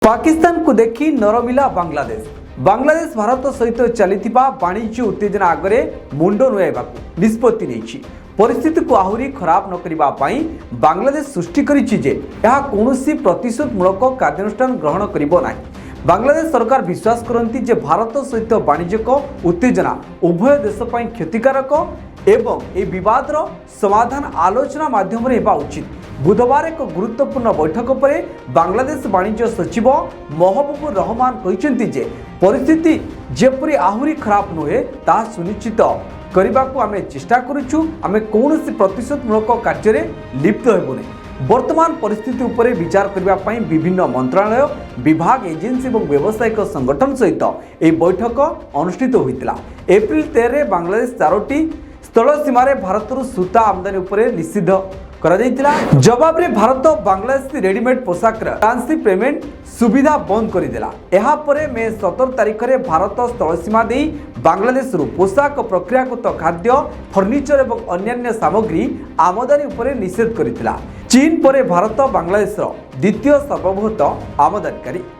पाकिस्तान को देखी नरमिला बांग्लादेश बांग्लादेश भारत सहित चलता वाणिज्य उत्तेजना आगे मुंड नुआइबा निष्पत्ति नहीं परिस्थिति को आहरी खराब न करने बांग्लादेश सृष्टि कौनसी प्रतिशोधमूलक कार्यानुष्ठान ग्रहण करिबो नाही। बांग्लादेश सरकार विश्वास करती जे भारत सहित वाणिज्यिक उत्तेजना उभय देश पर क्षतिकारक एवं ए विवादर समाधान आलोचना माध्यम उचित। बुधवार एक गुरुत्वपूर्ण बैठक पर बांग्लादेश वाणिज्य सचिव महबूबुर रहमान कहते जे परिस्थिति जेपरी आहरी खराब नुहे ता सुनिश्चित करने को आम चेष्टा करुचु। आम कौन प्रतिशोधमूलक कार्य लिप्त हेबु नहीं। वर्तमान परिस्थिति उपर विचार करने विभिन्न मंत्रालय विभाग एजेंसी और व्यावसायिक संगठन सहित एक बैठक अनुष्ठित होता। एप्रिल 13 बांग्लादेश 4टी स्थल सीमार भारत सूता आमदानी उपर निषिद्ध जवाब रे भारत बांग्लादेश रेडीमेड पोशाक ट्रांसफर पेमेंट सुविधा बंद करदेला। यह परे मे 17 तारिख में भारत स्थल सीमा दे बांग्लादेश पोशाक प्रक्रियाकृत खाद्य फर्निचर और अन्य सामग्री आमदानी उपर निषेध करथिला। चीन परे भारत बांग्लादेश द्वितीय सर्वबृहत आमदानीकारी।